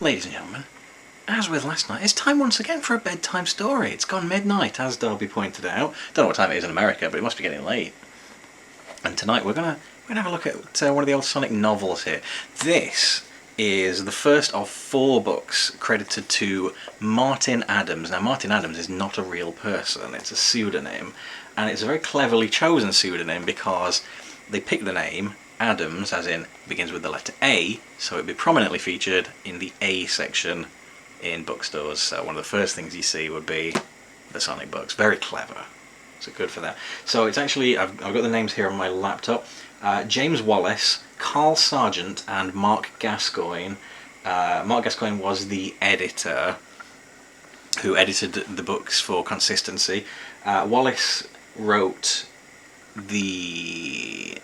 Ladies and gentlemen, as with last night, it's time once again for a bedtime story. It's gone midnight, as Darby pointed out. Don't know what time it is in America, but it must be getting late. And tonight we're gonna have a look at one of the old Sonic novels here. This is the first of 4 books credited to Martin Adams. Now, Martin Adams is not a real person, it's a pseudonym, and it's a very cleverly chosen pseudonym because they picked the name Adams, as in begins with the letter A, so it'd be prominently featured in the A section in bookstores. So one of the first things you see would be the Sonic books. Very clever. So good for that. So it's actually, I've got the names here on my laptop. James Wallace, Carl Sargent, and Mark Gascoigne. Mark Gascoigne was the editor who edited the books for consistency. Wallace wrote the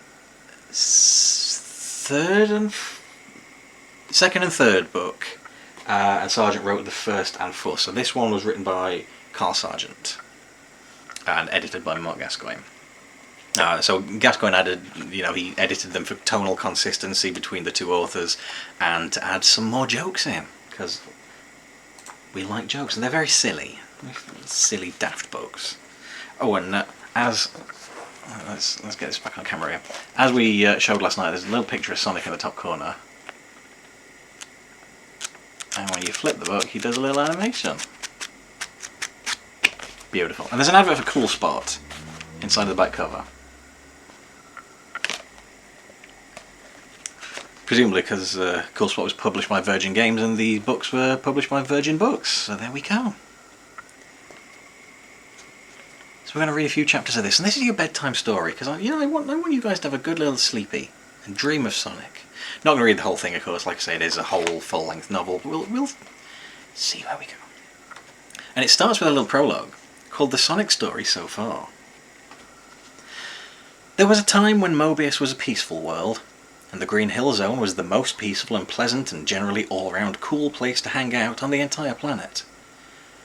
second and third book, and Sargent wrote the first and fourth. So this one was written by Carl Sargent and edited by Mark Gascoigne. So Gascoigne added, he edited them for tonal consistency between the two authors and to add some more jokes in, because we like jokes and they're very silly, daft books. Oh, and let's get this back on camera here. As we showed last night, there's a little picture of Sonic in the top corner, and when you flip the book, he does a little animation. Beautiful. And there's an advert for Cool Spot inside the back cover. Presumably because Cool Spot was published by Virgin Games and the books were published by Virgin Books. So there we go. So we're going to read a few chapters of this, and this is your bedtime story, because I want you guys to have a good little sleepy and dream of Sonic. Not going to read the whole thing, of course. Like I say, it is a whole full-length novel. We'll see where we go. And it starts with a little prologue called The Sonic Story So Far. There was a time when Mobius was a peaceful world, and the Green Hill Zone was the most peaceful and pleasant and generally all-round cool place to hang out on the entire planet.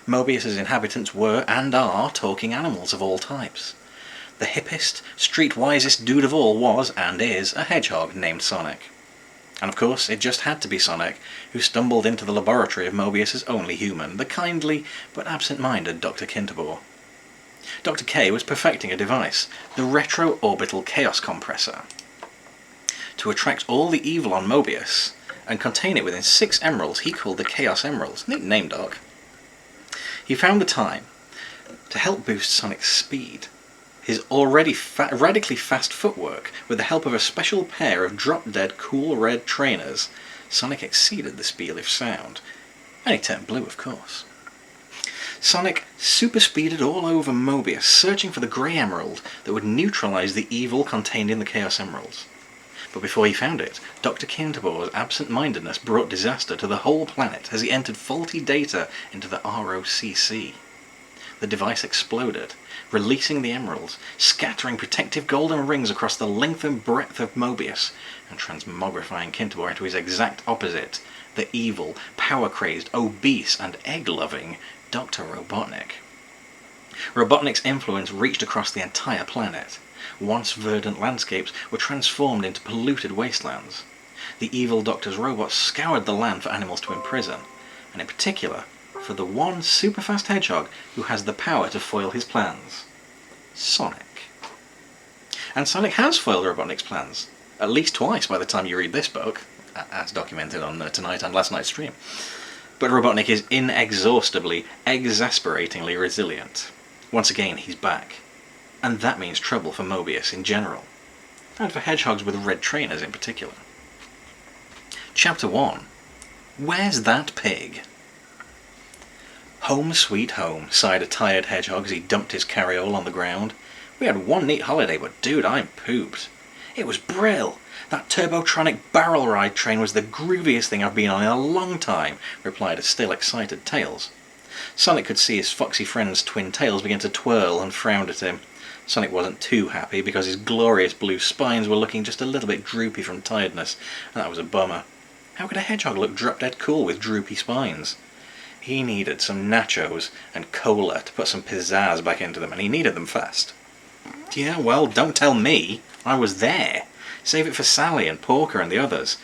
Mobius's inhabitants were and are talking animals of all types. The hippest, street-wisest dude of all was, and is, a hedgehog named Sonic. And of course, it just had to be Sonic, who stumbled into the laboratory of Mobius's only human, the kindly but absent-minded Dr. Kinterbor. Dr. K was perfecting a device, the Retro-Orbital Chaos Compressor, to attract all the evil on Mobius and contain it within 6 emeralds he called the Chaos Emeralds. Neat name, Doc. He found the time to help boost Sonic's speed. His already radically fast footwork, with the help of a special pair of drop-dead cool red trainers, Sonic exceeded the speed of sound. And he turned blue, of course. Sonic super-speeded all over Mobius, searching for the grey emerald that would neutralise the evil contained in the Chaos Emeralds. But before he found it, Dr. Kinterbor's absent-mindedness brought disaster to the whole planet as he entered faulty data into the ROCC. The device exploded, releasing the emeralds, scattering protective golden rings across the length and breadth of Mobius, and transmogrifying Kinterbor into his exact opposite, the evil, power-crazed, obese, and egg-loving Dr. Robotnik. Robotnik's influence reached across the entire planet. Once verdant landscapes were transformed into polluted wastelands. The evil Doctor's robots scoured the land for animals to imprison, and in particular for the one super-fast hedgehog who has the power to foil his plans. Sonic. And Sonic has foiled Robotnik's plans, at least twice by the time you read this book, as documented on tonight and last night's stream. But Robotnik is inexhaustibly, exasperatingly resilient. Once again, he's back. And that means trouble for Mobius in general, and for hedgehogs with red trainers in particular. Chapter 1. Where's that pig? Home sweet home, sighed a tired hedgehog as he dumped his carriole on the ground. We had one neat holiday, but dude, I'm pooped. It was brill. That turbotronic barrel ride train was the grooviest thing I've been on in a long time, replied a still excited Tails. Sonic could see his foxy friend's twin tails begin to twirl and frowned at him. Sonic wasn't too happy because his glorious blue spines were looking just a little bit droopy from tiredness, and that was a bummer. How could a hedgehog look drop-dead cool with droopy spines? He needed some nachos and cola to put some pizzazz back into them, and he needed them fast. Yeah, well, don't tell me. I was there. Save it for Sally and Porker and the others.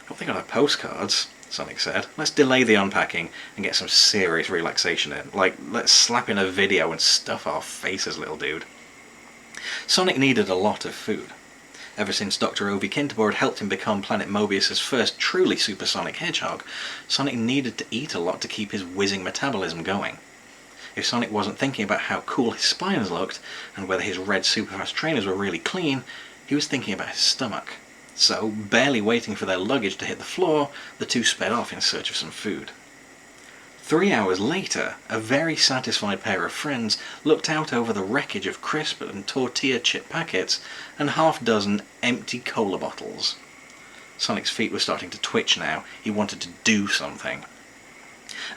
Hope they got our postcards. Sonic said. Let's delay the unpacking and get some serious relaxation in. Like, let's slap in a video and stuff our faces, little dude. Sonic needed a lot of food. Ever since Dr. Ovi Kinterbor had helped him become Planet Mobius's first truly supersonic hedgehog, Sonic needed to eat a lot to keep his whizzing metabolism going. If Sonic wasn't thinking about how cool his spines looked, and whether his red superfast trainers were really clean, he was thinking about his stomach. So, barely waiting for their luggage to hit the floor, the two sped off in search of some food. 3 hours later, a very satisfied pair of friends looked out over the wreckage of crisp and tortilla chip packets and half-dozen empty cola bottles. Sonic's feet were starting to twitch now. He wanted to do something.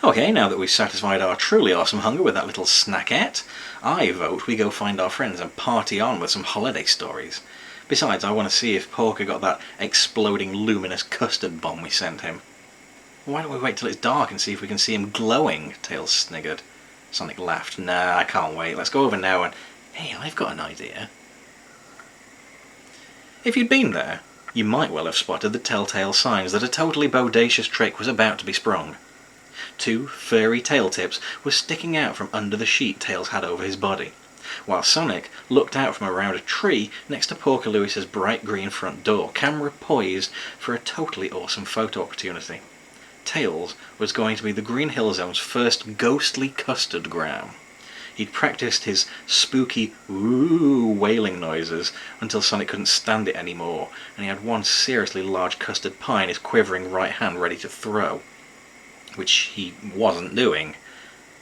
Okay, now that we've satisfied our truly awesome hunger with that little snackette, I vote we go find our friends and party on with some holiday stories. Besides, I want to see if Porker got that exploding luminous custard bomb we sent him. Why don't we wait till it's dark and see if we can see him glowing? Tails sniggered. Sonic laughed. Nah, I can't wait. Let's go over now and... Hey, I've got an idea. If you'd been there, you might well have spotted the telltale signs that a totally bodacious trick was about to be sprung. 2 furry tail tips were sticking out from under the sheet Tails had over his body, while Sonic looked out from around a tree next to Porker Lewis's bright green front door, camera poised for a totally awesome photo opportunity. Tails was going to be the Green Hill Zone's first ghostly custardgram. He'd practiced his spooky "woo" wailing noises until Sonic couldn't stand it anymore, and he had one seriously large custard pie in his quivering right hand ready to throw, which he wasn't doing.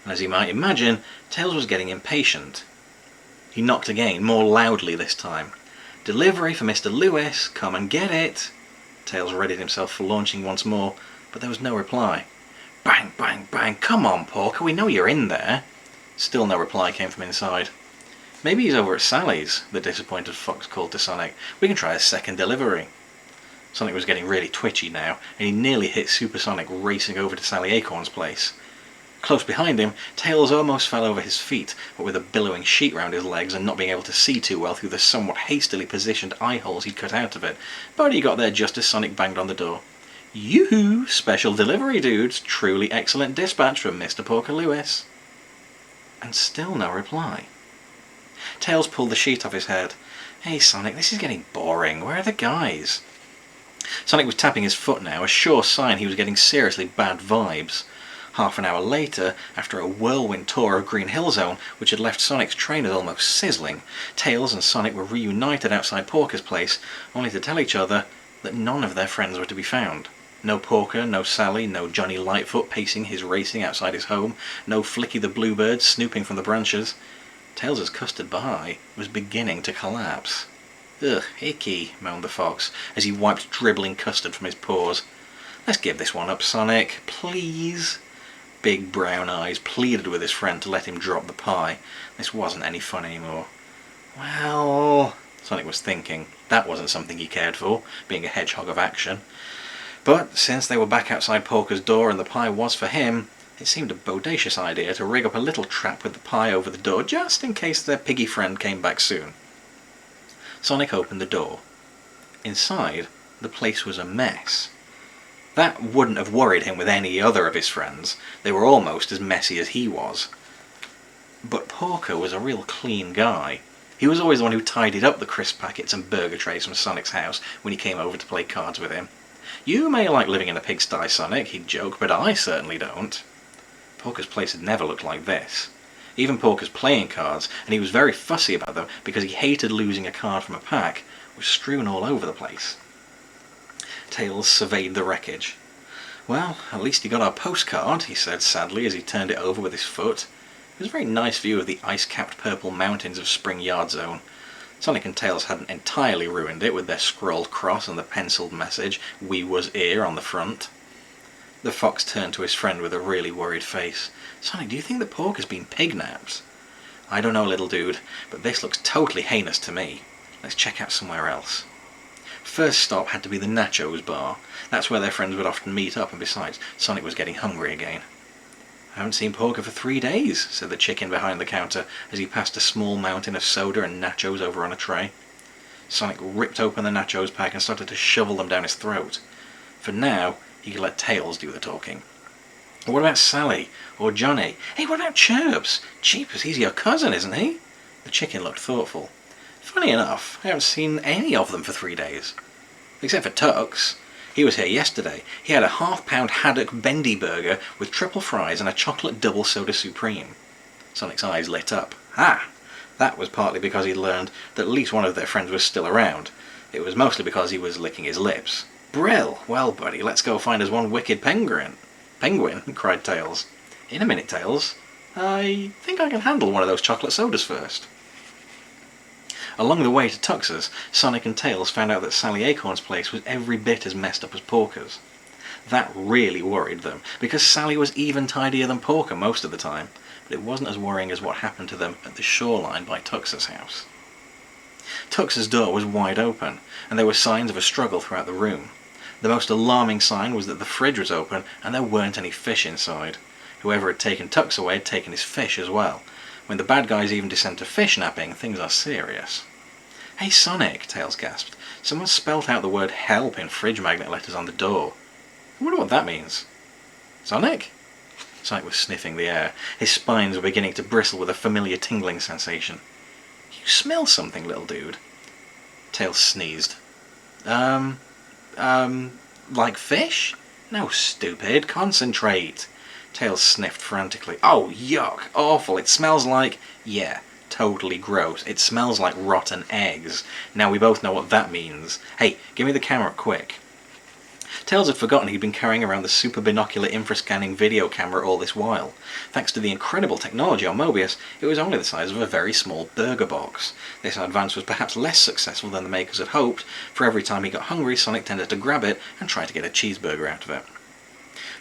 And as you might imagine, Tails was getting impatient. He knocked again, more loudly this time. "Delivery for Mr. Lewis, come and get it!" Tails readied himself for launching once more, but there was no reply. Bang, bang, bang, come on, Porker, we know you're in there. Still no reply came from inside. Maybe he's over at Sally's, the disappointed fox called to Sonic. We can try a second delivery. Sonic was getting really twitchy now, and he nearly hit Supersonic racing over to Sally Acorn's place. Close behind him, Tails almost fell over his feet, what with a billowing sheet round his legs and not being able to see too well through the somewhat hastily positioned eye holes he'd cut out of it, but he got there just as Sonic banged on the door. "Yoo-hoo! Special delivery, dudes! Truly excellent dispatch from Mr. Porker Lewis." And still no reply. Tails pulled the sheet off his head. "Hey Sonic, this is getting boring. Where are the guys?" Sonic was tapping his foot now, a sure sign he was getting seriously bad vibes. Half an hour later, after a whirlwind tour of Green Hill Zone, which had left Sonic's trainers almost sizzling, Tails and Sonic were reunited outside Porker's place, only to tell each other that none of their friends were to be found. No Porker, no Sally, no Johnny Lightfoot pacing his racing outside his home, no Flicky the Bluebird snooping from the branches. Tails' custard pie was beginning to collapse. "Ugh, icky," moaned the fox, as he wiped dribbling custard from his paws. "Let's give this one up, Sonic, please." Big brown eyes pleaded with his friend to let him drop the pie. This wasn't any fun anymore. Well, Sonic was thinking, that wasn't something he cared for, being a hedgehog of action. But since they were back outside Porker's door and the pie was for him, it seemed a bodacious idea to rig up a little trap with the pie over the door just in case their piggy friend came back soon. Sonic opened the door. Inside, the place was a mess. That wouldn't have worried him with any other of his friends. They were almost as messy as he was. But Porker was a real clean guy. He was always the one who tidied up the crisp packets and burger trays from Sonic's house when he came over to play cards with him. "You may like living in a pigsty, Sonic," he'd joke, "but I certainly don't." Porker's place had never looked like this. Even Porker's playing cards, and he was very fussy about them because he hated losing a card from a pack, were strewn all over the place. Tails surveyed the wreckage. "Well, at least you got our postcard," he said sadly as he turned it over with his foot. It was a very nice view of the ice-capped purple mountains of Spring Yard Zone. Sonic and Tails hadn't entirely ruined it with their scrawled cross and the penciled message, "We was 'ere," on the front. The fox turned to his friend with a really worried face. "Sonic, do you think that Porker's been pignapped?" "I don't know, little dude, but this looks totally heinous to me. Let's check out somewhere else." First stop had to be the Nachos bar. That's where their friends would often meet up, and besides, Sonic was getting hungry again. "I haven't seen Porker for 3 days," said the chicken behind the counter as he passed a small mountain of soda and nachos over on a tray. Sonic ripped open the nachos pack and started to shovel them down his throat. For now, he he could let Tails do the talking. What about Sally? Or Johnny? Hey, what about Chirps? Jeepers, he's your cousin, isn't he? The chicken looked thoughtful. Funny enough, I haven't seen any of them for 3 days. Except for Tux. He was here yesterday. He had a half-pound haddock bendy burger with triple fries and a chocolate double soda supreme. Sonic's eyes lit up. Ah! That was partly because he'd learned that at least one of their friends was still around. It was mostly because he was licking his lips. Brill! Well, buddy, let's go find us one wicked penguin. Penguin? Cried Tails. In a minute, Tails. I think I can handle one of those chocolate sodas first. Along the way to Tux's, Sonic and Tails found out that Sally Acorn's place was every bit as messed up as Porker's. That really worried them, because Sally was even tidier than Porker most of the time, but it wasn't as worrying as what happened to them at the shoreline by Tux's house. Tux's door was wide open, and there were signs of a struggle throughout the room. The most alarming sign was that the fridge was open and there weren't any fish inside. Whoever had taken Tux away had taken his fish as well. When the bad guys even descend to fish napping, things are serious. Hey Sonic, Tails gasped. Someone spelt out the word help in fridge magnet letters on the door. I wonder what that means. Sonic? Sonic was sniffing the air. His spines were beginning to bristle with a familiar tingling sensation. You smell something, little dude. Tails sneezed. Like fish? No, stupid, concentrate. Tails sniffed frantically. Oh, yuck, awful, it smells like... Yeah, totally gross. It smells like rotten eggs. Now we both know what that means. Hey, give me the camera quick. Tails had forgotten he'd been carrying around the super binocular infrascanning video camera all this while. Thanks to the incredible technology on Mobius, it was only the size of a very small burger box. This advance was perhaps less successful than the makers had hoped. For every time he got hungry, Sonic tended to grab it and try to get a cheeseburger out of it.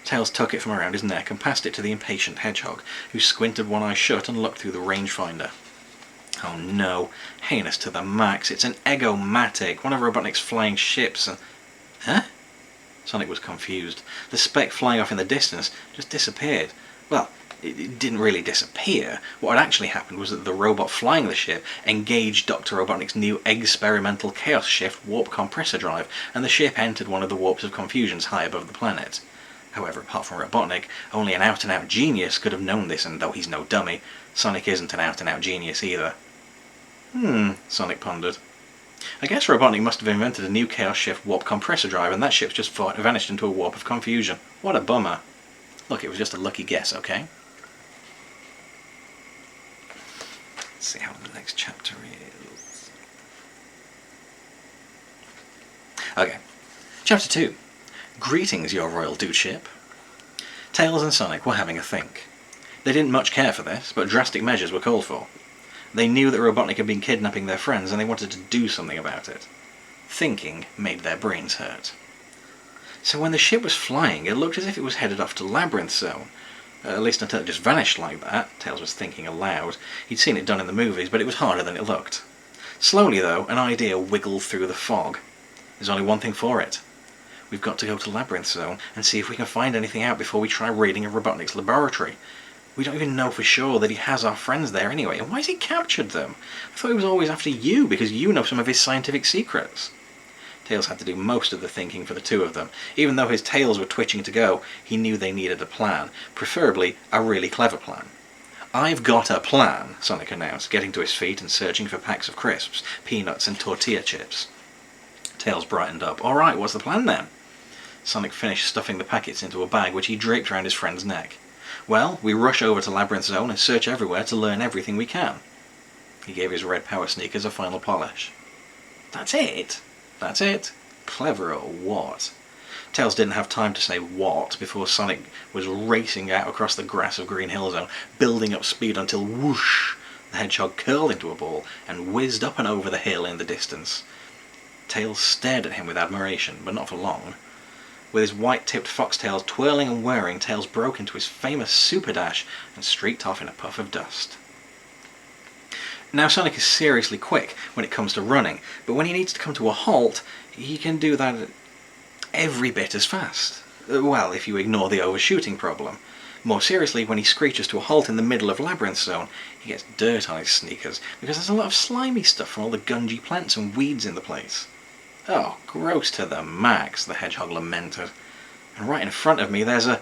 Tails took it from around his neck and passed it to the impatient Hedgehog, who squinted one eye shut and looked through the rangefinder. Oh no, heinous to the max, it's an Eggo-matic, one of Robotnik's flying ships. Huh? Sonic was confused. The speck flying off in the distance just disappeared. Well, it didn't really disappear. What had actually happened was that the robot flying the ship engaged Dr. Robotnik's new experimental chaos shift warp compressor drive, and the ship entered one of the warps of confusions high above the planet. However, apart from Robotnik, only an out-and-out genius could have known this, and though he's no dummy, Sonic isn't an out-and-out genius either. Sonic pondered. I guess Robotnik must have invented a new Chaos Shift warp compressor drive and that ship's just vanished into a warp of confusion. What a bummer. Look, it was just a lucky guess, okay? Let's see how the next chapter is. Okay. Chapter 2. Greetings, your royal dudeship. Tails and Sonic were having a think. They didn't much care for this, but drastic measures were called for. They knew that Robotnik had been kidnapping their friends and they wanted to do something about it. Thinking made their brains hurt. So when the ship was flying, it looked as if it was headed off to Labyrinth Zone. At least until it just vanished like that, Tails was thinking aloud. He'd seen it done in the movies, but it was harder than it looked. Slowly, though, an idea wiggled through the fog. There's only one thing for it. We've got to go to Labyrinth Zone and see if we can find anything out before we try raiding Robotnik's laboratory. We don't even know for sure that he has our friends there anyway, and why has he captured them? I thought he was always after you, because you know some of his scientific secrets. Tails had to do most of the thinking for the two of them. Even though his tails were twitching to go, he knew they needed a plan, preferably a really clever plan. I've got a plan, Sonic announced, getting to his feet and searching for packs of crisps, peanuts and tortilla chips. Tails brightened up. All right, what's the plan then? Sonic finished stuffing the packets into a bag which he draped around his friend's neck. Well, we rush over to Labyrinth Zone and search everywhere to learn everything we can. He gave his red power sneakers a final polish. That's it? That's it? Clever or what? Tails didn't have time to say what before Sonic was racing out across the grass of Green Hill Zone, building up speed until whoosh, the Hedgehog curled into a ball and whizzed up and over the hill in the distance. Tails stared at him with admiration, but not for long. With his white-tipped foxtails twirling and whirring, Tails broke into his famous super dash and streaked off in a puff of dust. Now Sonic is seriously quick when it comes to running, but when he needs to come to a halt, he can do that every bit as fast. Well, if you ignore the overshooting problem. More seriously, when he screeches to a halt in the middle of Labyrinth Zone, he gets dirt on his sneakers, because there's a lot of slimy stuff from all the gungy plants and weeds in the place. Oh, gross to the max, the Hedgehog lamented. and right in front of me there's a...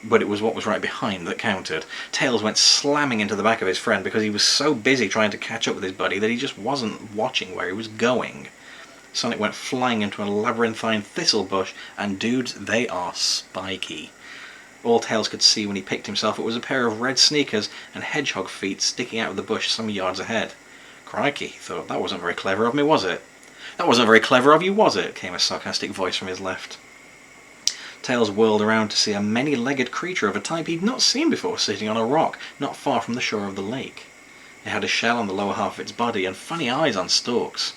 But it was what was right behind that counted. Tails went slamming into the back of his friend because he was so busy trying to catch up with his buddy that he just wasn't watching where he was going. Sonic went flying into a labyrinthine thistle bush, and dudes, they are spiky. All Tails could see when he picked himself up was a pair of red sneakers and hedgehog feet sticking out of the bush some yards ahead. Crikey, he thought, that wasn't very clever of me, was it? That wasn't very clever of you, was it? Came a sarcastic voice from his left. Tails whirled around to see a many-legged creature of a type he'd not seen before sitting on a rock not far from the shore of the lake. It had a shell on the lower half of its body and funny eyes on stalks.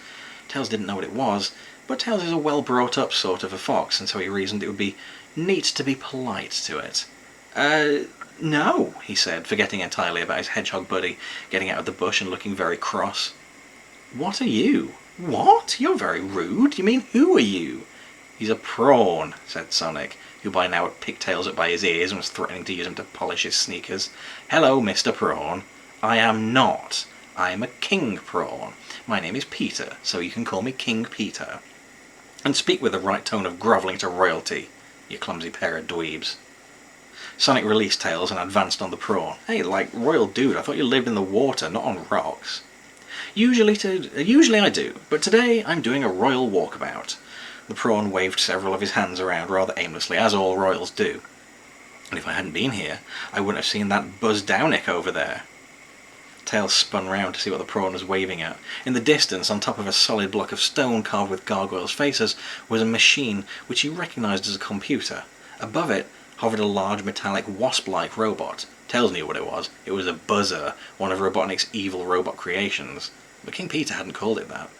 Tails didn't know what it was, but Tails is a well-brought-up sort of a fox, and so he reasoned it would be neat to be polite to it. No, he said, forgetting entirely about his hedgehog buddy, getting out of the bush and looking very cross. What are you? What? You're very rude. You mean, who are you? He's a prawn, said Sonic, who by now had picked Tails up by his ears and was threatening to use him to polish his sneakers. Hello, Mr. Prawn. I am not. I am a king prawn. My name is Peter, so you can call me King Peter. And speak with the right tone of grovelling to royalty, you clumsy pair of dweebs. Sonic released Tails and advanced on the prawn. Hey, like, royal dude, I thought you lived in the water, not on rocks. Usually I do, but today I'm doing a royal walkabout. The prawn waved several of his hands around rather aimlessly, as all royals do. And if I hadn't been here, I wouldn't have seen that Buzz Downick over there. Tails spun round to see what the prawn was waving at. In the distance, on top of a solid block of stone carved with gargoyles' faces, was a machine which he recognised as a computer. Above it hovered a large metallic wasp-like robot. Tails knew what it was. It was a buzzer, one of Robotnik's evil robot creations. But King Peter hadn't called it that.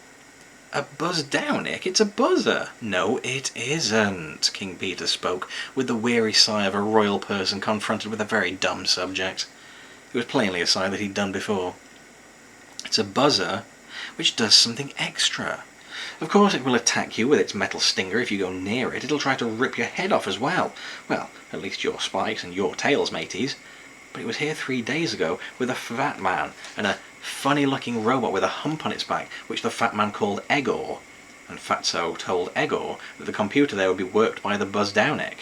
A Buzz Downick? It's a buzzer! No, it isn't, King Peter spoke, with the weary sigh of a royal person confronted with a very dumb subject. It was plainly a sigh that he'd done before. It's a buzzer which does something extra. Of course it will attack you with its metal stinger if you go near it. It'll try to rip your head off as well. Well, at least your spikes and your tails, mateys. But it was here 3 days ago with a fat man and a funny-looking robot with a hump on its back, which the fat man called Egor. And Fatso told Egor that the computer there would be worked by the Buzz Downick.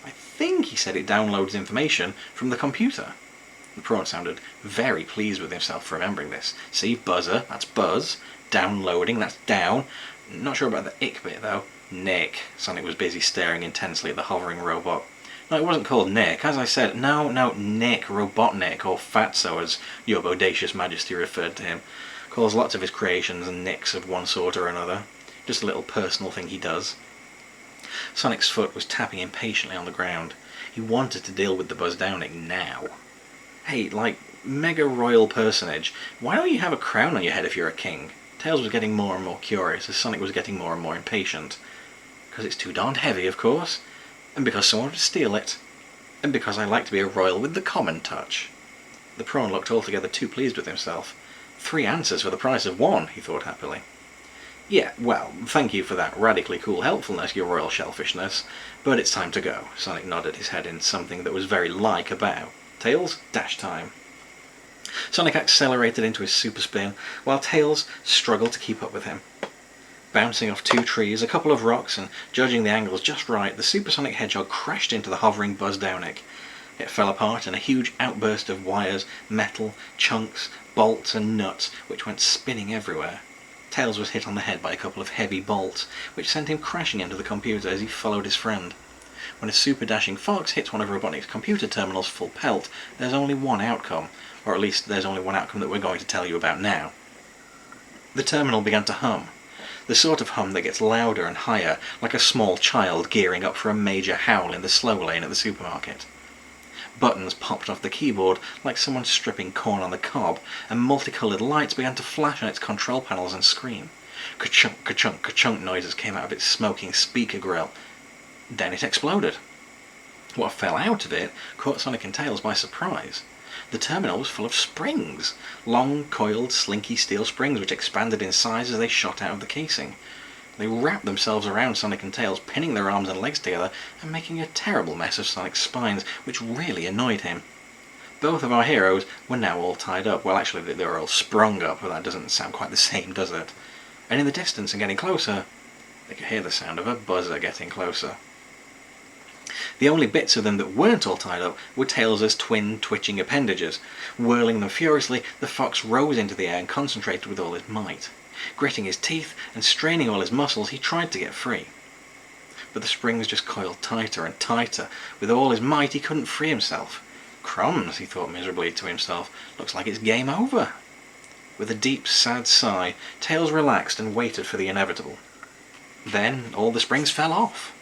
I think he said it downloads information from the computer. The prawn sounded very pleased with himself for remembering this. See, buzzer, that's buzz. Downloading, that's down. Not sure about the ick bit, though. Nick. Sonic was busy staring intensely at the hovering robot. No, it wasn't called Nick. As I said, no, Nick, Robotnik, or Fatso, as your bodacious majesty referred to him. Calls lots of his creations Nicks of one sort or another. Just a little personal thing he does. Sonic's foot was tapping impatiently on the ground. He wanted to deal with the Buzz Downick now. Hey, like, mega royal personage, why don't you have a crown on your head if you're a king? Tails was getting more and more curious as Sonic was getting more and more impatient. Because it's too darned heavy, of course. And because someone would steal it. And because I like to be a royal with the common touch. The prawn looked altogether too pleased with himself. 3 answers for the price of 1, he thought happily. Yeah, well, thank you for that radically cool helpfulness, your royal shellfishness, but it's time to go. Sonic nodded his head in something that was very like a bow. Tails, dash time. Sonic accelerated into his super spin, while Tails struggled to keep up with him. Bouncing off 2 trees, a couple of rocks, and judging the angles just right, the supersonic hedgehog crashed into the hovering Buzz Downick. It fell apart in a huge outburst of wires, metal, chunks, bolts and nuts, which went spinning everywhere. Tails was hit on the head by a couple of heavy bolts, which sent him crashing into the computer as he followed his friend. When a super dashing fox hits one of Robotnik's computer terminals full pelt, there's only one outcome, or at least there's only one outcome that we're going to tell you about now. The terminal began to hum. The sort of hum that gets louder and higher, like a small child gearing up for a major howl in the slow lane at the supermarket. Buttons popped off the keyboard like someone stripping corn on the cob, and multicoloured lights began to flash on its control panels and scream. Ka-chunk, ka-chunk, ka-chunk noises came out of its smoking speaker grill. Then it exploded. What fell out of it caught Sonic and Tails by surprise. The terminal was full of springs, long, coiled, slinky steel springs which expanded in size as they shot out of the casing. They wrapped themselves around Sonic and Tails, pinning their arms and legs together and making a terrible mess of Sonic's spines, which really annoyed him. Both of our heroes were now all tied up. Well, actually, they were all sprung up, but that doesn't sound quite the same, does it? And in the distance and getting closer, they could hear the sound of a buzzer getting closer. The only bits of them that weren't all tied up were Tails' twin twitching appendages. Whirling them furiously, the fox rose into the air and concentrated with all his might. Gritting his teeth and straining all his muscles, he tried to get free. But the springs just coiled tighter and tighter. With all his might, he couldn't free himself. Crumbs, he thought miserably to himself. Looks like it's game over. With a deep, sad sigh, Tails relaxed and waited for the inevitable. Then all the springs fell off.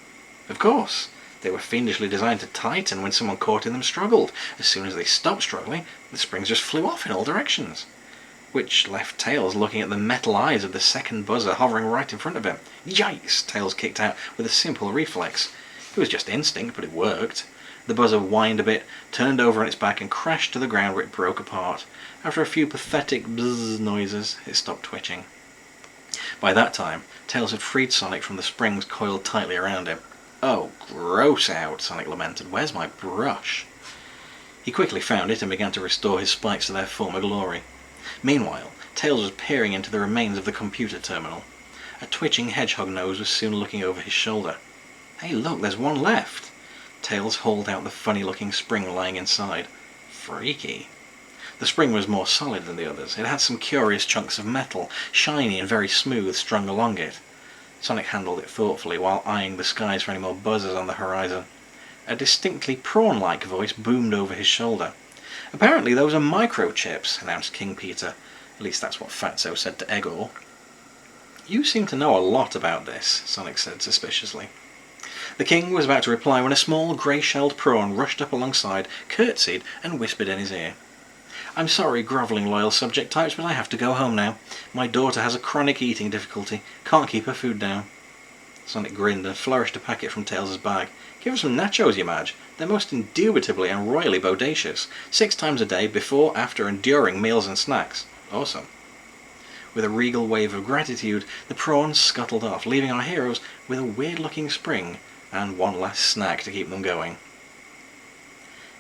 Of course. They were fiendishly designed to tighten when someone caught in them struggled. As soon as they stopped struggling, the springs just flew off in all directions. Which left Tails looking at the metal eyes of the second buzzer hovering right in front of him. Yikes! Tails kicked out with a simple reflex. It was just instinct, but it worked. The buzzer whined a bit, turned over on its back and crashed to the ground where it broke apart. After a few pathetic bzzz noises, it stopped twitching. By that time, Tails had freed Sonic from the springs coiled tightly around him. "Oh, gross out," Sonic lamented. "Where's my brush?" He quickly found it and began to restore his spikes to their former glory. Meanwhile, Tails was peering into the remains of the computer terminal. A twitching hedgehog nose was soon looking over his shoulder. "Hey look, there's one left!" Tails hauled out the funny-looking spring lying inside. Freaky. The spring was more solid than the others. It had some curious chunks of metal, shiny and very smooth, strung along it. Sonic handled it thoughtfully while eyeing the skies for any more buzzers on the horizon. A distinctly prawn-like voice boomed over his shoulder. "Apparently those are microchips," announced King Peter. At least that's what Fatso said to Egor. "You seem to know a lot about this," Sonic said suspiciously. The king was about to reply when a small grey-shelled prawn rushed up alongside, curtsied and whispered in his ear. "I'm sorry, grovelling loyal subject types, but I have to go home now. My daughter has a chronic eating difficulty. Can't keep her food down." Sonic grinned and flourished a packet from Tails' bag. "Give her some nachos, you Madge. They're most indubitably and royally bodacious. 6 times a day, before, after and during meals and snacks. Awesome." With a regal wave of gratitude, the prawns scuttled off, leaving our heroes with a weird-looking spring and one last snack to keep them going.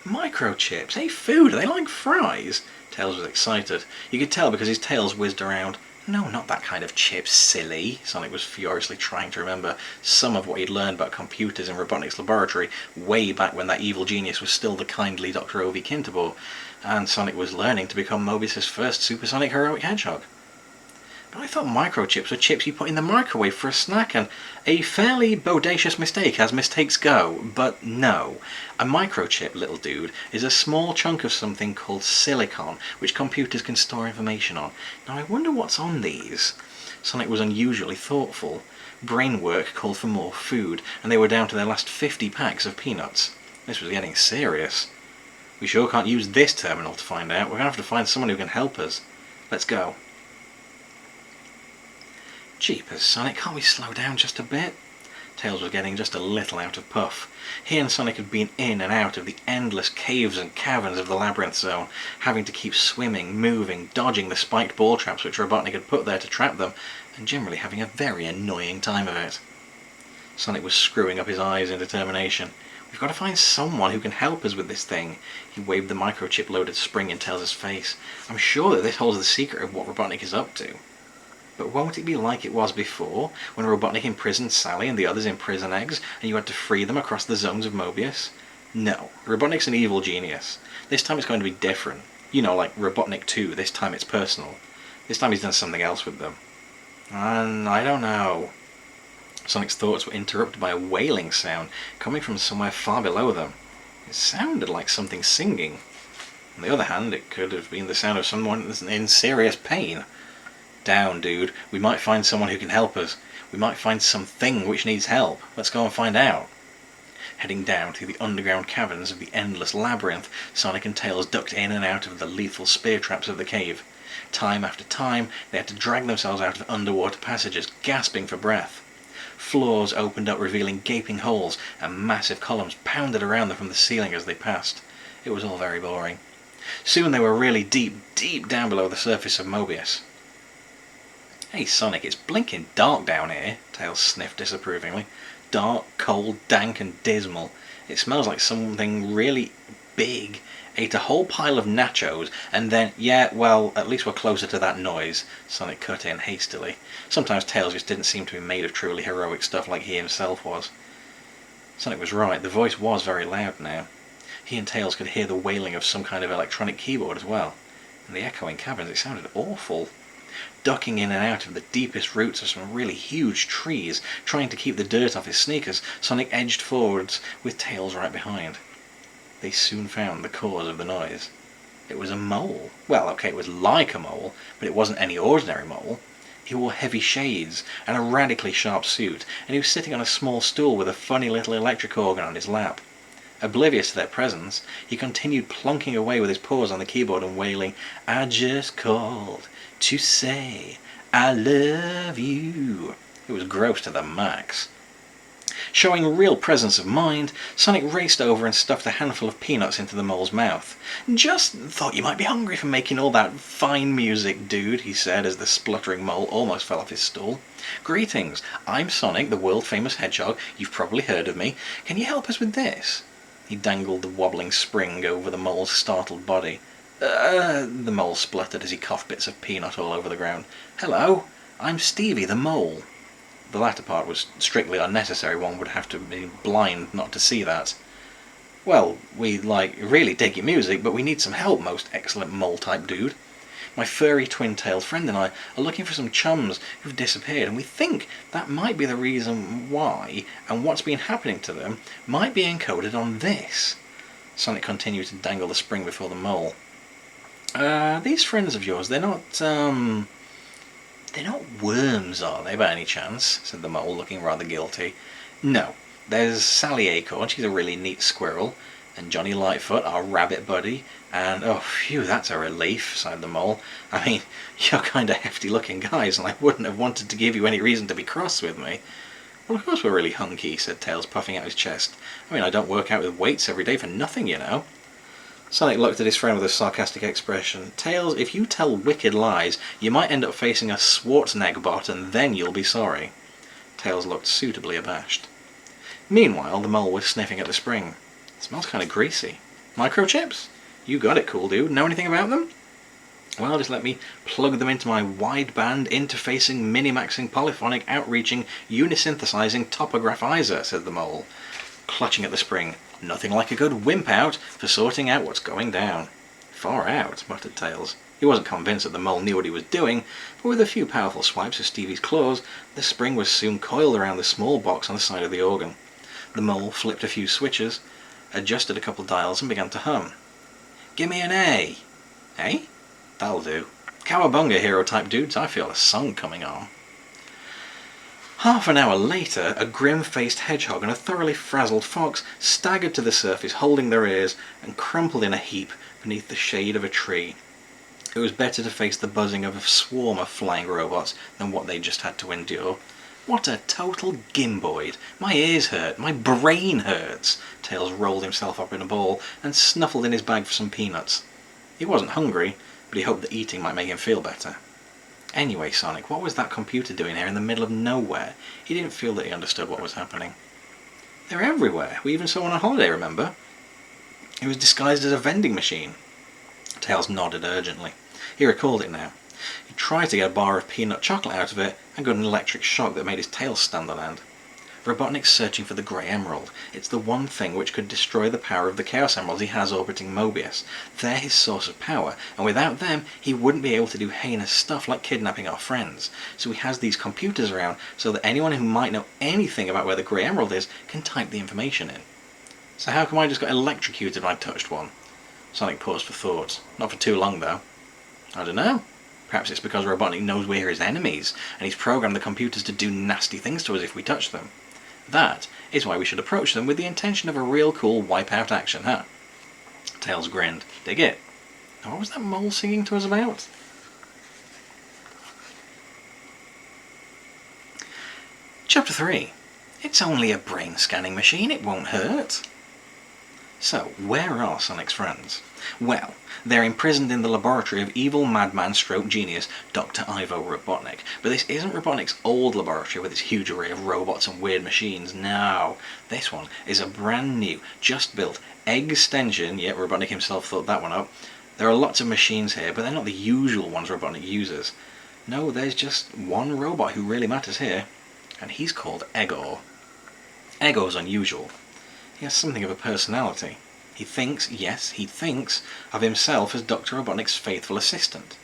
"Microchips? Hey, food! Are they like fries?" Tails was excited. You could tell because his tails whizzed around. "No, not that kind of chip, silly." Sonic was furiously trying to remember some of what he'd learned about computers in Robotnik's laboratory way back when that evil genius was still the kindly Dr. Ovi Kinterbor, and Sonic was learning to become Mobius's first supersonic heroic hedgehog. "But I thought microchips were chips you put in the microwave for a snack, and a fairly bodacious mistake as mistakes go. But no. A microchip, little dude, is a small chunk of something called silicon, which computers can store information on. Now I wonder what's on these." Sonic was unusually thoughtful. Brain work called for more food, and they were down to their last 50 packs of peanuts. This was getting serious. "We sure can't use this terminal to find out. We're going to have to find someone who can help us. Let's go." "Jeepers, Sonic, can't we slow down just a bit?" Tails was getting just a little out of puff. He and Sonic had been in and out of the endless caves and caverns of the labyrinth zone, having to keep swimming, moving, dodging the spiked ball traps which Robotnik had put there to trap them, and generally having a very annoying time of it. Sonic was screwing up his eyes in determination. "We've got to find someone who can help us with this thing." He waved the microchip-loaded spring in Tails' face. "I'm sure that this holds the secret of what Robotnik is up to. But won't it be like it was before, when Robotnik imprisoned Sally and the others in prison eggs, and you had to free them across the zones of Mobius? No, Robotnik's an evil genius. This time it's going to be different. You know, like Robotnik 2, this time it's personal. This time he's done something else with them." "And I don't know." Sonic's thoughts were interrupted by a wailing sound coming from somewhere far below them. It sounded like something singing. On the other hand, it could have been the sound of someone in serious pain. "Down, dude. We might find someone who can help us. We might find something which needs help. Let's go and find out." Heading down through the underground caverns of the endless labyrinth, Sonic and Tails ducked in and out of the lethal spear traps of the cave. Time after time, they had to drag themselves out of underwater passages, gasping for breath. Floors opened up, revealing gaping holes, and massive columns pounded around them from the ceiling as they passed. It was all very boring. Soon they were really deep, deep down below the surface of Mobius. "Hey Sonic, it's blinking dark down here," Tails sniffed disapprovingly. "Dark, cold, dank and dismal. It smells like something really big ate a whole pile of nachos and then—" "Yeah, well, at least we're closer to that noise," Sonic cut in hastily. Sometimes Tails just didn't seem to be made of truly heroic stuff like he himself was. Sonic was right, the voice was very loud now. He and Tails could hear the wailing of some kind of electronic keyboard as well. In the echoing caverns it sounded awful. Ducking in and out of the deepest roots of some really huge trees, trying to keep the dirt off his sneakers, Sonic edged forwards with Tails right behind. They soon found the cause of the noise. It was a mole. Well, okay, it was like a mole, but it wasn't any ordinary mole. He wore heavy shades and a radically sharp suit, and he was sitting on a small stool with a funny little electric organ on his lap. Oblivious to their presence, he continued plunking away with his paws on the keyboard and wailing, "I just called to say I love you." It was gross to the max. Showing real presence of mind, Sonic raced over and stuffed a handful of peanuts into the mole's mouth. "Just thought you might be hungry for making all that fine music, dude," he said as the spluttering mole almost fell off his stool. "Greetings, I'm Sonic, the world-famous Hedgehog. You've probably heard of me. Can you help us with this?" He dangled the wobbling spring over the mole's startled body. The mole spluttered as he coughed bits of peanut all over the ground. "Hello, I'm Stevie the mole." The latter part was strictly unnecessary. One would have to be blind not to see that. "Well, we, really dig your music, but we need some help, most excellent mole-type dude. My furry twin-tailed friend and I are looking for some chums who've disappeared, and we think that might be the reason why, and what's been happening to them might be encoded on this." Sonic continued to dangle the spring before the mole. These friends of yours, they're not worms, are they, by any chance?" said the mole, looking rather guilty. "No, there's Sally Acorn, she's a really neat squirrel, and Johnny Lightfoot, our rabbit buddy, and oh phew, that's a relief," sighed the mole. "I mean, you're kind of hefty looking guys, and I wouldn't have wanted to give you any reason to be cross with me." "Well, of course we're really hunky," said Tails, puffing out his chest. "I mean, I don't work out with weights every day for nothing, you know." Sonic looked at his friend with a sarcastic expression. "Tails, if you tell wicked lies, you might end up facing a Schwarzenegger-bot, and then you'll be sorry." Tails looked suitably abashed. Meanwhile, the mole was sniffing at the spring. "It smells kind of greasy. Microchips? You got it, cool dude. Know anything about them?" "Well, just let me plug them into my wideband, interfacing, minimaxing, polyphonic, outreaching, unisynthesizing topographizer," said the mole, clutching at the spring. "Nothing like a good wimp out for sorting out what's going down." "Far out," muttered Tails. He wasn't convinced that the mole knew what he was doing, but with a few powerful swipes of Stevie's claws, the spring was soon coiled around the small box on the side of the organ. The mole flipped a few switches, adjusted a couple dials, and began to hum. "Gimme an A." "Eh? That'll do. Cowabunga, hero-type dudes, I feel a song coming on." Half an hour later, a grim-faced hedgehog and a thoroughly frazzled fox staggered to the surface, holding their ears, and crumpled in a heap beneath the shade of a tree. It was better to face the buzzing of a swarm of flying robots than what they just had to endure. "What a total gimboid! My ears hurt, my brain hurts!" Tails rolled himself up in a ball and snuffled in his bag for some peanuts. He wasn't hungry, but he hoped that eating might make him feel better. Anyway, Sonic, what was that computer doing here in the middle of nowhere? He didn't feel that he understood what was happening. "They're everywhere. We even saw one on holiday, remember? It was disguised as a vending machine." Tails nodded urgently. He recalled it now. He tried to get a bar of peanut chocolate out of it and got an electric shock that made his tail stand on end. Robotnik's searching for the Grey Emerald. It's the one thing which could destroy the power of the Chaos Emeralds he has orbiting Mobius. They're his source of power, and without them he wouldn't be able to do heinous stuff like kidnapping our friends. So he has these computers around so that anyone who might know anything about where the Grey Emerald is can type the information in. So how come I just got electrocuted when I touched one? Sonic paused for thought. Not for too long, though. I don't know. Perhaps it's because Robotnik knows we're his enemies, and he's programmed the computers to do nasty things to us if we touch them. That is why we should approach them with the intention of a real cool wipeout action, huh? Tails grinned. Dig it. Now what was that mole singing to us about? Chapter 3. It's only a brain scanning machine, it won't hurt. So, where are Sonic's friends? Well, they're imprisoned in the laboratory of evil madman stroke genius Dr. Ivo Robotnik. But this isn't Robotnik's old laboratory with its huge array of robots and weird machines. No, this one is a brand new, just built extension. Yet Robotnik himself thought that one up. There are lots of machines here, but they're not the usual ones Robotnik uses. No, there's just one robot who really matters here, and he's called Egor. Egor's unusual. He has something of a personality. He thinks, yes, he thinks, of himself as Dr. Robotnik's faithful assistant.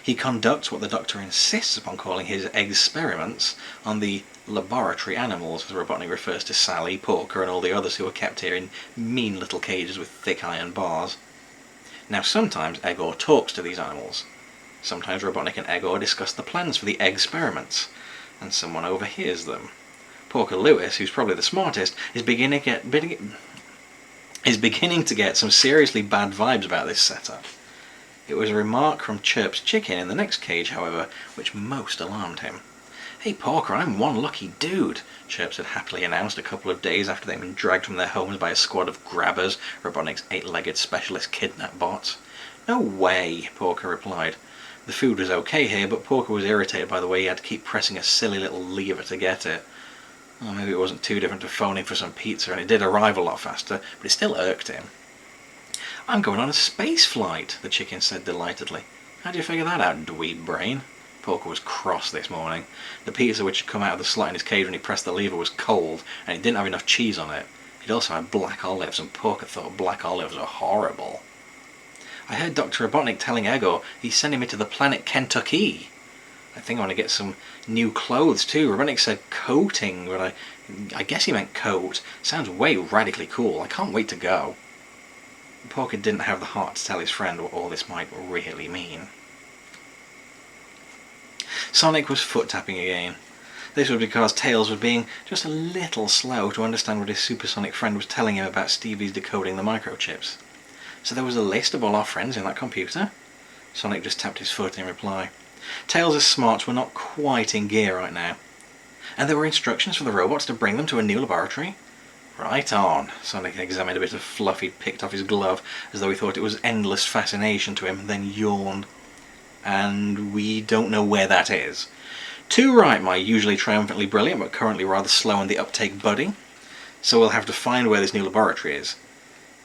He conducts what the Doctor insists upon calling his experiments on the laboratory animals, as Robotnik refers to Sally, Porker and all the others who are kept here in mean little cages with thick iron bars. Now sometimes Egor talks to these animals. Sometimes Robotnik and Egor discuss the plans for the experiments, and someone overhears them. Porker Lewis, who's probably the smartest, is beginning to get some seriously bad vibes about this setup. It was a remark from Chirp's chicken in the next cage, however, which most alarmed him. "Hey Porker, I'm one lucky dude," Chirps had happily announced a couple of days after they'd been dragged from their homes by a squad of grabbers, Robotnik's 8-legged specialist kidnap bots. "No way," Porker replied. The food was okay here, but Porker was irritated by the way he had to keep pressing a silly little lever to get it. Well, maybe it wasn't too different to phoning for some pizza, and it did arrive a lot faster, but it still irked him. "I'm going on a space flight," the chicken said delightedly. "How'd you figure that out, dweeb brain?" Porker was cross this morning. The pizza which had come out of the slot in his cage when he pressed the lever was cold, and it didn't have enough cheese on it. It also had black olives, and Porker thought black olives were horrible. "I heard Dr. Robotnik telling Egor he's sending me to the planet Kentucky. I think I want to get some new clothes too. Robotnik said coating, but I guess he meant coat. Sounds way radically cool. I can't wait to go." Porker didn't have the heart to tell his friend what all this might really mean. Sonic was foot-tapping again. This was because Tails was being just a little slow to understand what his supersonic friend was telling him about Stevie's decoding the microchips. "So there was a list of all our friends in that computer?" Sonic just tapped his foot in reply. Tails' smarts were not quite in gear right now. "And there were instructions for the robots to bring them to a new laboratory?" "Right on." Sonic examined a bit of fluff he'd picked off his glove, as though he thought it was endless fascination to him, then yawned. "And we don't know where that is." "Too right, my usually triumphantly brilliant, but currently rather slow on the uptake buddy. So we'll have to find where this new laboratory is."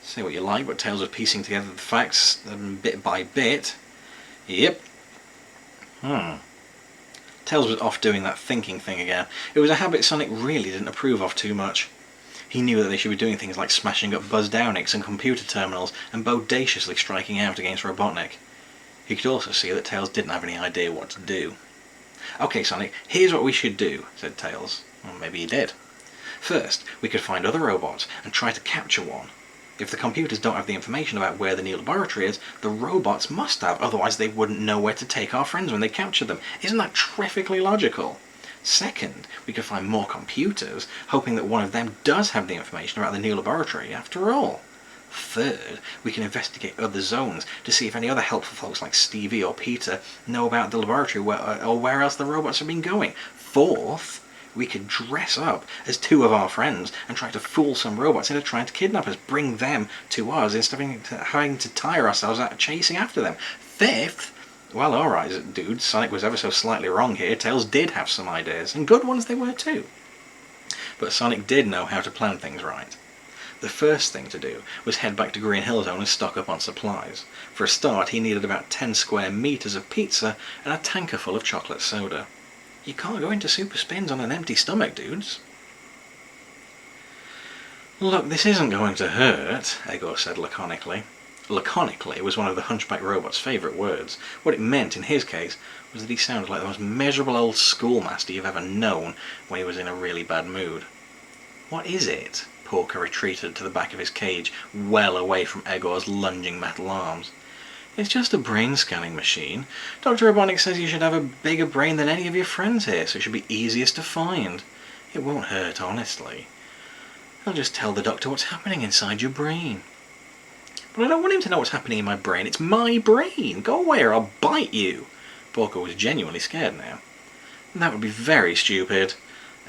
Say what you like, but Tails was piecing together the facts bit by bit. "Yep." Tails was off doing that thinking thing again. It was a habit Sonic really didn't approve of too much. He knew that they should be doing things like smashing up Buzz Downix and computer terminals and bodaciously striking out against Robotnik. He could also see that Tails didn't have any idea what to do. "Okay, Sonic, here's what we should do," said Tails. Well, maybe he did. "First, we could find other robots and try to capture one. If the computers don't have the information about where the new laboratory is, the robots must have, otherwise they wouldn't know where to take our friends when they capture them. Isn't that terrifically logical? Second, we could find more computers, hoping that one of them does have the information about the new laboratory after all. Third, we can investigate other zones to see if any other helpful folks like Stevie or Peter know about the laboratory or where else the robots have been going. Fourth, we could dress up as two of our friends and try to fool some robots into trying to kidnap us, bring them to us instead of having to tire ourselves out chasing after them. Fifth, well, alright, dude, Sonic was ever so slightly wrong here. Tails did have some ideas, and good ones they were too. But Sonic did know how to plan things right. The first thing to do was head back to Green Hill Zone and stock up on supplies. For a start, he needed about 10 square meters of pizza and a tanker full of chocolate soda. You can't go into super spins on an empty stomach, dudes. "Look, this isn't going to hurt," Egor said laconically. Laconically was one of the Hunchback Robot's favourite words. What it meant in his case was that he sounded like the most miserable old schoolmaster you've ever known when he was in a really bad mood. "What is it?" Porker retreated to the back of his cage, well away from Egor's lunging metal arms. "It's just a brain scanning machine. Dr. Robotnik says you should have a bigger brain than any of your friends here, so it should be easiest to find. It won't hurt, honestly. I'll just tell the doctor what's happening inside your brain." "But I don't want him to know what's happening in my brain. It's my brain. Go away or I'll bite you." Porker was genuinely scared now. "That would be very stupid."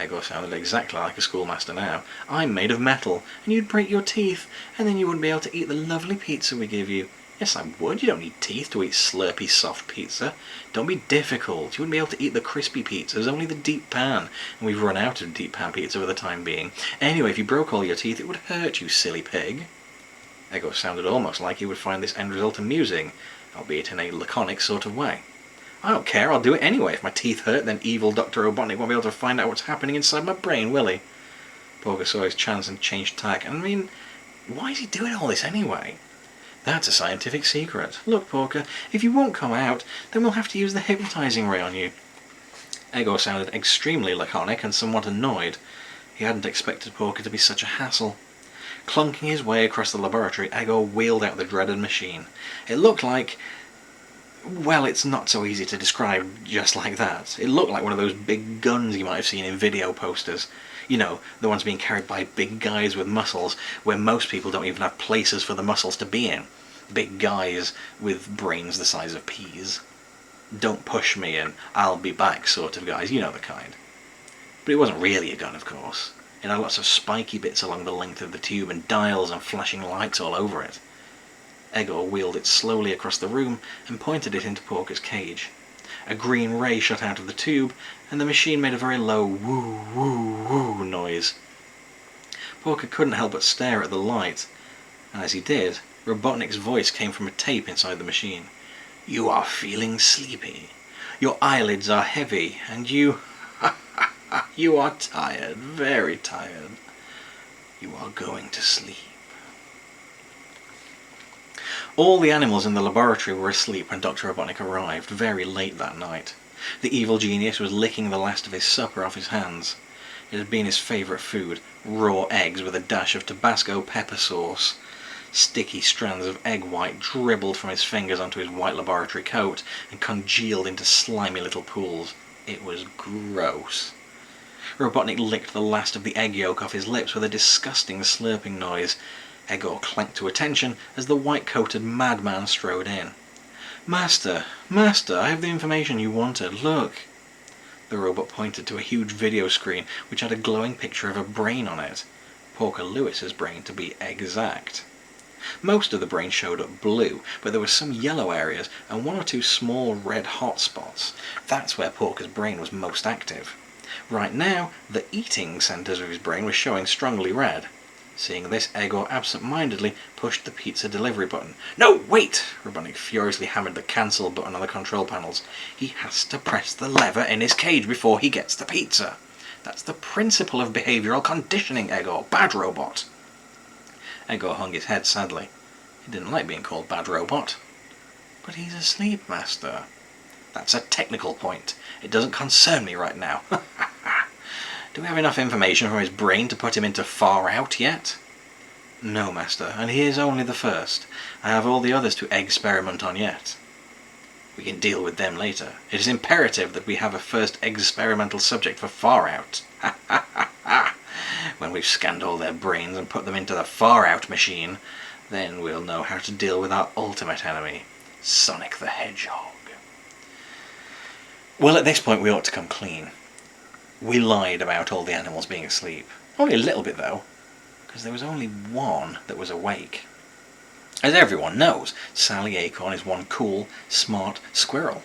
Egor sounded exactly like a schoolmaster now. "I'm made of metal, and you'd break your teeth, and then you wouldn't be able to eat the lovely pizza we give you." "Yes, I would. You don't need teeth to eat slurpy, soft pizza. Don't be difficult. You wouldn't be able to eat the crispy pizzas, only the deep pan. And we've run out of deep pan pizza for the time being. Anyway, if you broke all your teeth, it would hurt, you silly pig." Egor sounded almost like he would find this end result amusing, albeit in a laconic sort of way. "I don't care. I'll do it anyway. If my teeth hurt, then evil Dr. Robotnik won't be able to find out what's happening inside my brain, will he?" Porker saw his chance and changed tack. I mean, why is he doing all this anyway? That's a scientific secret. Look, Porker, if you won't come out, then we'll have to use the hypnotizing ray on you. Ego sounded extremely laconic and somewhat annoyed. He hadn't expected Porker to be such a hassle. Clunking his way across the laboratory, Ego wheeled out the dreaded machine. It looked like... well, it's not so easy to describe just like that. It looked like one of those big guns you might have seen in video posters. You know, the ones being carried by big guys with muscles, where most people don't even have places for the muscles to be in. Big guys with brains the size of peas. Don't push me and I'll be back sort of guys, you know the kind. But it wasn't really a gun, of course. It had lots of spiky bits along the length of the tube and dials and flashing lights all over it. Ego wheeled it slowly across the room and pointed it into Porker's cage. A green ray shot out of the tube, and the machine made a very low woo woo woo noise. Porker couldn't help but stare at the light, and as he did, Robotnik's voice came from a tape inside the machine. "You are feeling sleepy. Your eyelids are heavy, and you are tired, very tired. You are going to sleep." All the animals in the laboratory were asleep when Dr. Robotnik arrived, very late that night. The evil genius was licking the last of his supper off his hands. It had been his favourite food, raw eggs with a dash of Tabasco pepper sauce. Sticky strands of egg white dribbled from his fingers onto his white laboratory coat and congealed into slimy little pools. It was gross. Robotnik licked the last of the egg yolk off his lips with a disgusting slurping noise. Ego clanked to attention as the white-coated madman strode in. "Master, Master, I have the information you wanted, look." The robot pointed to a huge video screen which had a glowing picture of a brain on it. Porker Lewis's brain, to be exact. Most of the brain showed up blue, but there were some yellow areas and one or two small red hot spots. That's where Porker's brain was most active. Right now, the eating centres of his brain were showing strongly red. Seeing this, Ego absent-mindedly pushed the pizza delivery button. "No, wait!" Robotnik furiously hammered the cancel button on the control panels. "He has to press the lever in his cage before he gets the pizza. That's the principle of behavioural conditioning, Ego. Bad robot." Ego hung his head sadly. He didn't like being called bad robot. "But he's asleep, Master." "That's a technical point. It doesn't concern me right now." "Do we have enough information from his brain to put him into Far Out yet?" "No, Master, and he is only the first. I have all the others to experiment on yet." "We can deal with them later. It is imperative that we have a first experimental subject for Far Out. Ha ha ha ha! When we've scanned all their brains and put them into the Far Out machine, then we'll know how to deal with our ultimate enemy, Sonic the Hedgehog." Well, at this point we ought to come clean. We lied about all the animals being asleep. Only a little bit though, because there was only one that was awake. As everyone knows, Sally Acorn is one cool, smart squirrel.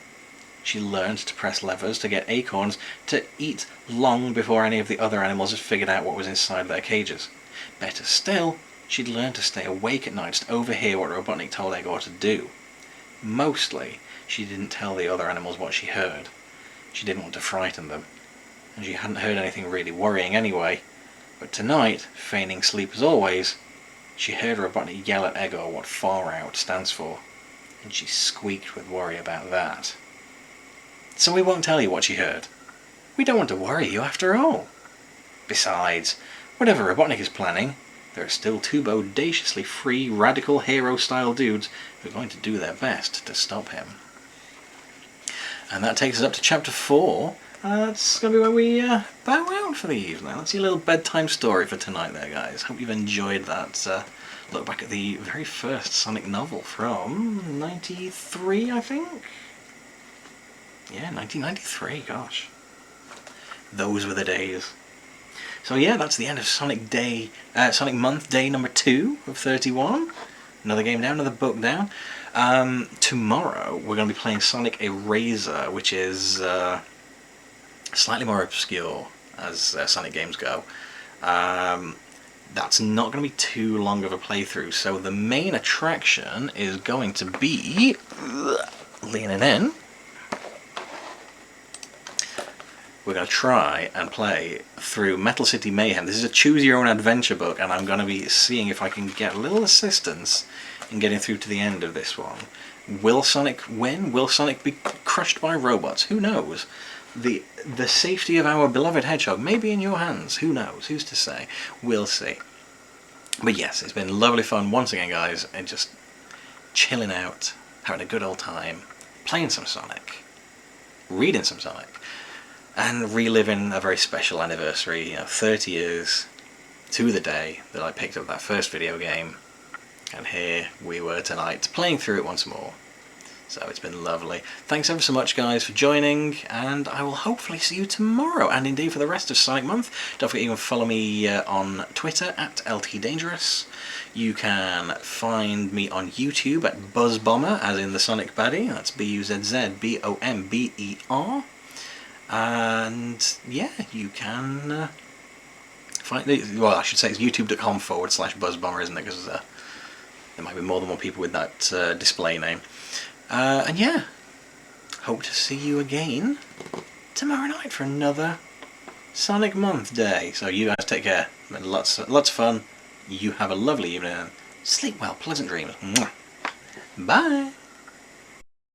She learned to press levers to get acorns to eat long before any of the other animals had figured out what was inside their cages. Better still, she'd learned to stay awake at night to overhear what Robotnik told Ego to do. Mostly, she didn't tell the other animals what she heard. She didn't want to frighten them. And she hadn't heard anything really worrying anyway. But tonight, feigning sleep as always, she heard Robotnik yell at Ego what Far Out stands for, and she squeaked with worry about that. So we won't tell you what she heard. We don't want to worry you after all. Besides, whatever Robotnik is planning, there are still two bodaciously free, radical hero-style dudes who are going to do their best to stop him. And that takes us up to Chapter 4. That's going to be where we bow out for the evening. That's your little bedtime story for tonight there, guys. Hope you've enjoyed that look back at the very first Sonic novel from 93, I think? Yeah, 1993, gosh. Those were the days. So yeah, that's the end of Sonic Month, day number 2 of 31. Another game down, another book down. Tomorrow we're going to be playing Sonic Eraser, which is slightly more obscure as Sonic games go. That's not going to be too long of a playthrough, so the main attraction is going to be leaning in. we're going to try and play through Metal City Mayhem. This is a choose your own adventure book, and I'm going to be seeing if I can get a little assistance in getting through to the end of this one. Will Sonic win? Will Sonic be crushed by robots? Who knows? The safety of our beloved Hedgehog may be in your hands. Who knows? Who's to say? We'll see. But yes, it's been lovely fun once again, guys, and just chilling out, having a good old time, playing some Sonic, reading some Sonic, and reliving a very special anniversary, 30 years to the day that I picked up that first video game, and here we were tonight, playing through it once more. So it's been lovely. Thanks ever so much, guys, for joining, and I will hopefully see you tomorrow, and indeed for the rest of Sonic Month. Don't forget you can follow me on Twitter at LTDangerous. You can find me on YouTube at BuzzBomber, as in the Sonic Baddie. That's BuzzBomber. And yeah, you can find it. Well, I should say it's youtube.com/BuzzBomber, isn't it? Because there might be more than one people with that display name. And yeah, hope to see you again tomorrow night for another Sonic Month day. So you guys take care. Lots of fun. You have a lovely evening. Sleep well. Pleasant dreams. Bye.